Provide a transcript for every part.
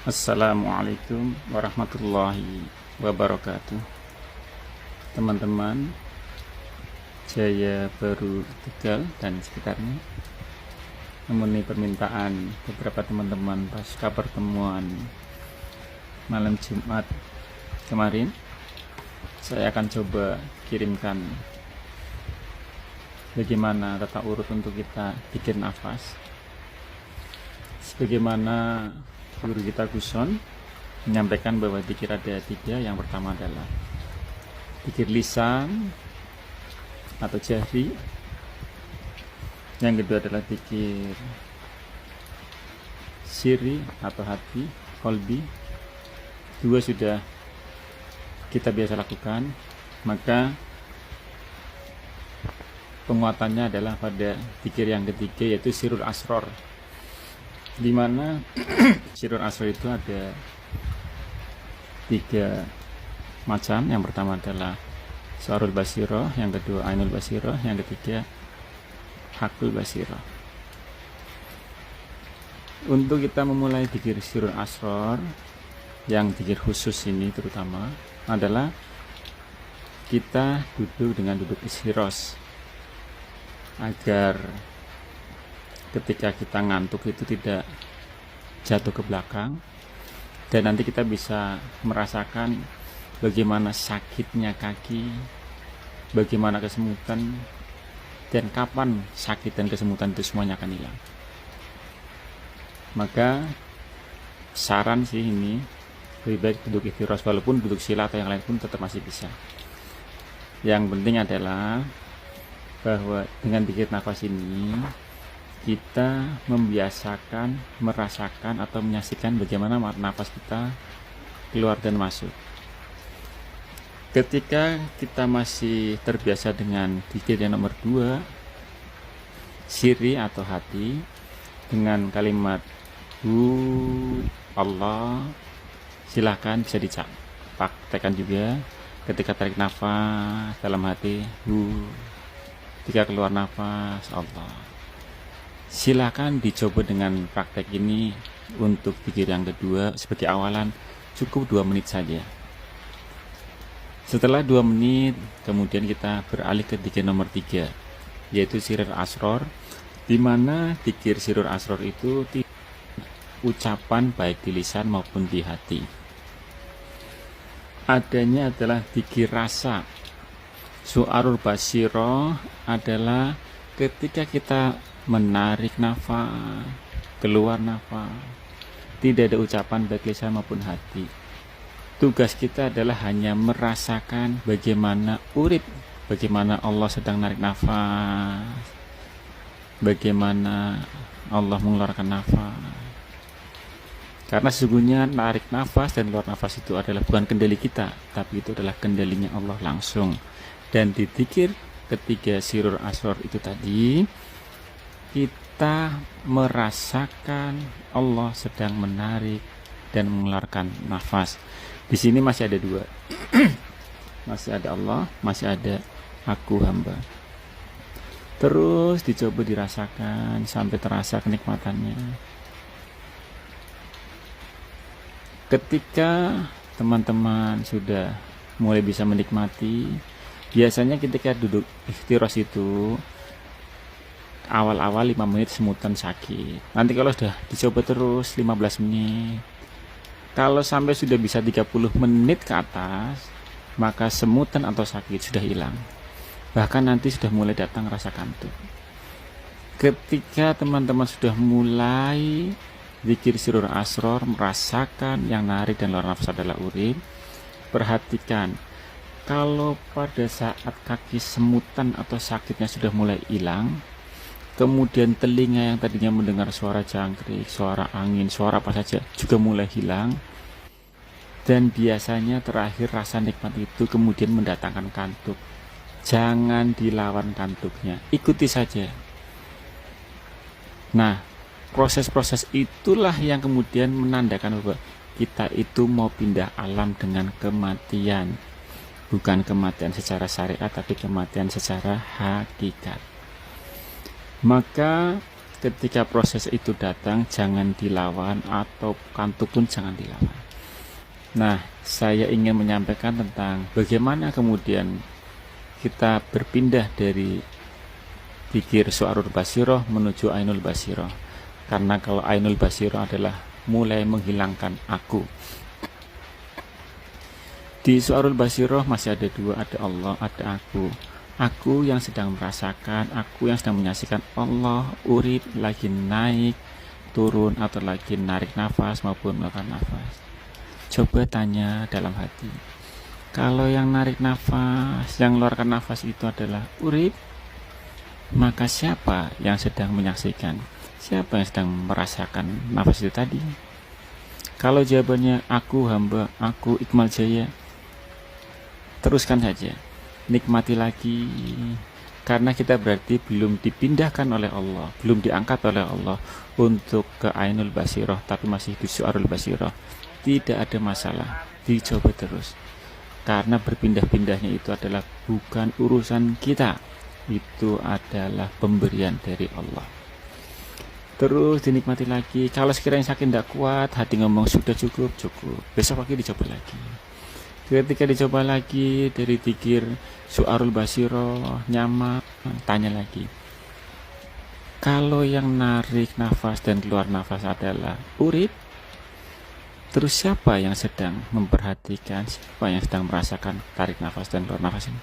Assalamualaikum warahmatullahi wabarakatuh. Teman-teman Jaya Baru Tegal dan sekitarnya, memenuhi permintaan beberapa teman-teman pasca pertemuan malam Jumat kemarin, saya akan coba kirimkan bagaimana tata urut untuk kita bikin nafas. Sebagaimana guru kita Guson menyampaikan bahwa zikir ada tiga. Yang pertama adalah zikir lisan atau jahri, yang kedua adalah zikir sirri atau hati, kolbi. Dua sudah kita biasa lakukan, maka penguatannya adalah pada zikir yang ketiga, yaitu sirrul asror, di mana sirrul asror itu ada tiga macam. Yang pertama adalah Syarul Basiroh, yang kedua Ainul Basiroh, yang ketiga Hakul Basiroh. Untuk kita memulai zikir sirrul asror, yang zikir khusus ini terutama adalah kita duduk dengan duduk istiros, agar ketika kita ngantuk itu tidak jatuh ke belakang, dan nanti kita bisa merasakan bagaimana sakitnya kaki, bagaimana kesemutan, dan kapan sakit dan kesemutan itu semuanya akan hilang. Maka saran sih ini, lebih baik duduk ikhtiros, walaupun duduk sila atau yang lain pun tetap masih bisa. Yang penting adalah bahwa dengan zikir nafas ini kita membiasakan, merasakan atau menyaksikan bagaimana nafas kita keluar dan masuk. Ketika kita masih terbiasa dengan zikir yang nomor 2, sirri atau hati, dengan kalimat Hu Allah, silahkan bisa dipraktekkan juga. Ketika tarik nafas dalam hati Hu, ketika keluar nafas Allah. Silakan dicoba dengan praktek ini untuk zikir yang kedua. Sebagai awalan cukup 2 menit saja. Setelah 2 menit kemudian kita beralih ke zikir nomor 3, yaitu sirrul asror, di mana zikir sirrul asror itu ucapan baik di lisan maupun di hati. Adanya adalah zikir rasa. Syarul Basiroh adalah ketika kita menarik nafas, keluar nafas, tidak ada ucapan baik lisan maupun hati. Tugas kita adalah hanya merasakan bagaimana urip, bagaimana Allah sedang narik nafas, bagaimana Allah mengeluarkan nafas. Karena sesungguhnya narik nafas dan keluar nafas itu adalah bukan kendali kita, tapi itu adalah kendalinya Allah langsung. Dan di zikir ketiga sirrul asror itu tadi, kita merasakan Allah sedang menarik dan mengeluarkan nafas. Di sini masih ada 2. Masih ada Allah, masih ada aku hamba. Terus dicoba dirasakan sampai terasa kenikmatannya. Ketika teman-teman sudah mulai bisa menikmati, biasanya ketika duduk ikhtiros itu awal-awal 5 menit semutan sakit. Nanti kalau sudah dicoba terus 15 menit, kalau sampai sudah bisa 30 menit ke atas, maka semutan atau sakit sudah hilang. Bahkan nanti sudah mulai datang rasa kantuk. Ketika teman-teman sudah mulai zikir sirrul asror, merasakan yang narik dan luar nafas adalah urip, perhatikan kalau pada saat kaki semutan atau sakitnya sudah mulai hilang, kemudian telinga yang tadinya mendengar suara jangkrik, suara angin, suara apa saja juga mulai hilang, dan biasanya terakhir rasa nikmat itu kemudian mendatangkan kantuk. Jangan dilawan kantuknya, ikuti saja. Nah, proses-proses itulah yang kemudian menandakan bahwa kita itu mau pindah alam dengan kematian. Bukan kematian secara syariat, tapi kematian secara hakikat. Maka ketika proses itu datang jangan dilawan, atau kantuk pun jangan dilawan. Nah, saya ingin menyampaikan tentang bagaimana kemudian kita berpindah dari pikir Su'arul Basiroh menuju Ainul Basiroh. Karena kalau Ainul Basiroh adalah mulai menghilangkan aku. Di Su'arul Basiroh masih ada dua, ada Allah, ada aku. Aku yang sedang merasakan, aku yang sedang menyaksikan Allah urip lagi naik, turun, atau lagi narik nafas maupun mengeluarkan nafas. Coba tanya dalam hati, kalau yang narik nafas, yang mengeluarkan nafas itu adalah urip, maka siapa yang sedang menyaksikan? Siapa yang sedang merasakan nafas itu tadi? Kalau jawabannya aku hamba, aku Ikmal Jaya, teruskan saja, nikmati lagi, karena kita berarti belum dipindahkan oleh Allah, belum diangkat oleh Allah untuk ke Ainul Basiroh, tapi masih di Su'arul Basiroh. Tidak ada masalah, dicoba terus, karena berpindah-pindahnya itu adalah bukan urusan kita, itu adalah pemberian dari Allah. Terus dinikmati lagi. Kalau sekiranya sakit tidak kuat, hati ngomong sudah cukup, besok pagi dicoba lagi. Ketika dicoba lagi dari zikir Su'arul Basiroh nyaman, tanya lagi, kalau yang narik nafas dan keluar nafas adalah urip, terus siapa yang sedang memperhatikan, siapa yang sedang merasakan tarik nafas dan keluar nafas ini?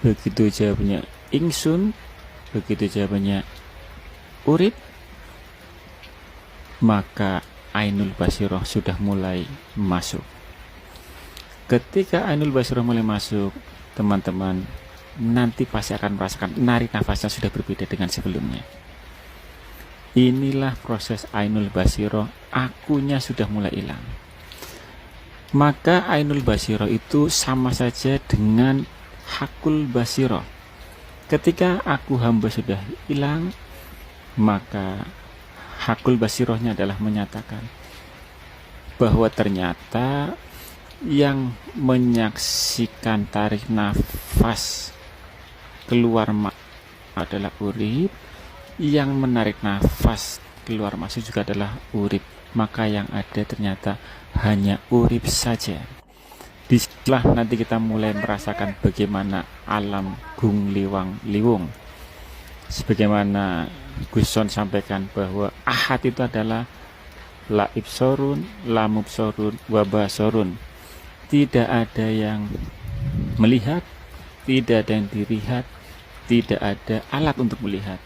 Begitu jawabannya ingsun, begitu jawabannya urip, maka Ainul Basiroh sudah mulai masuk. Ketika Ainul Basiroh mulai masuk, teman-teman nanti pasti akan merasakan narik nafasnya sudah berbeda dengan sebelumnya. Inilah proses Ainul Basiroh, akunya sudah mulai hilang. Maka Ainul Basiroh itu sama saja dengan Hakul Basiroh. Ketika aku hamba sudah hilang, maka Hakul Basirohnya adalah menyatakan bahwa ternyata yang menyaksikan tarik nafas keluar adalah urip, yang menarik nafas keluar masuk juga adalah urip, maka yang ada ternyata hanya urip saja. Disitulah nanti kita mulai merasakan bagaimana alam gung liwang liwung, sebagaimana Guson sampaikan bahwa ahad itu adalah la ibsorun, la mubsorun, wa basorun. Tidak ada yang melihat, tidak ada yang dilihat, tidak ada alat untuk melihat,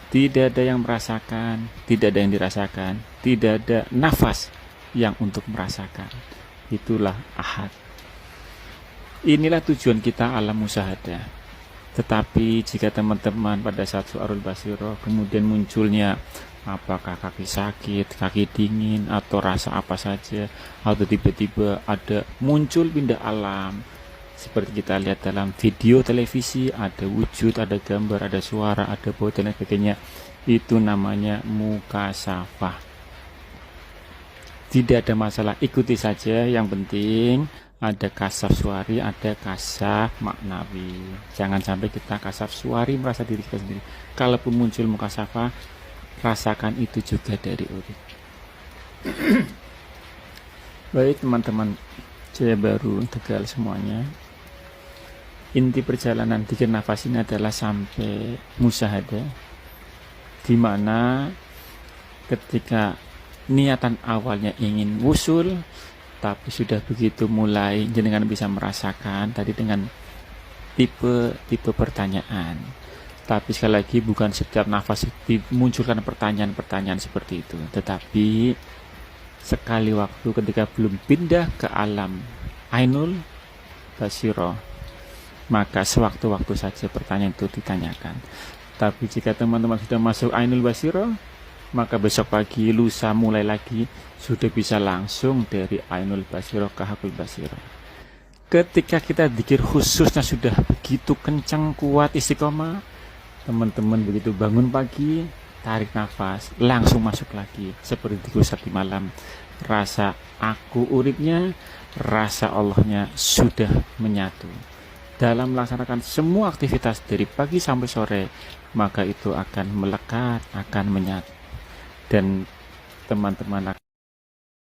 tidak ada yang merasakan, tidak ada yang dirasakan, tidak ada nafas yang untuk merasakan. Itulah ahad. Inilah tujuan kita alam musyahadah. Tetapi jika teman-teman pada saat Su'arul Basiroh kemudian munculnya apakah kaki sakit, kaki dingin, atau rasa apa saja, atau tiba-tiba ada muncul pindah alam seperti kita lihat dalam video televisi, ada wujud, ada gambar, ada suara, ada bau dan sebagainya, itu namanya mukasafah. Tidak ada masalah, ikuti saja, yang penting ada kasaf suari, ada kasaf maknawi. Jangan sampai kita kasaf suari merasa diri kita sendiri. Kalaupun muncul mukasafah, rasakan itu juga dari urip. Baik teman-teman Jaya Baru Tegal semuanya, inti perjalanan zikir nafas ini adalah sampai musyahadah, di mana ketika niatan awalnya ingin wusul, tapi sudah begitu mulai jenengan bisa merasakan tadi dengan tipe pertanyaan. Tapi sekali lagi bukan setiap nafas dimunculkan pertanyaan-pertanyaan seperti itu, tetapi sekali waktu ketika belum pindah ke alam Ainul Basiroh, maka sewaktu-waktu saja pertanyaan itu ditanyakan. Tapi jika teman-teman sudah masuk Ainul Basiroh, maka besok pagi, lusa mulai lagi, sudah bisa langsung dari Ainul Basiroh ke Hakul Basiroh. Ketika kita zikir khususnya sudah begitu kencang, kuat, istiqomah, teman-teman begitu bangun pagi, tarik nafas, langsung masuk lagi seperti zikir sabdi malam. Rasa aku uripnya, rasa Allahnya sudah menyatu. Dalam melaksanakan semua aktivitas dari pagi sampai sore, maka itu akan melekat, akan menyatu, dan teman-teman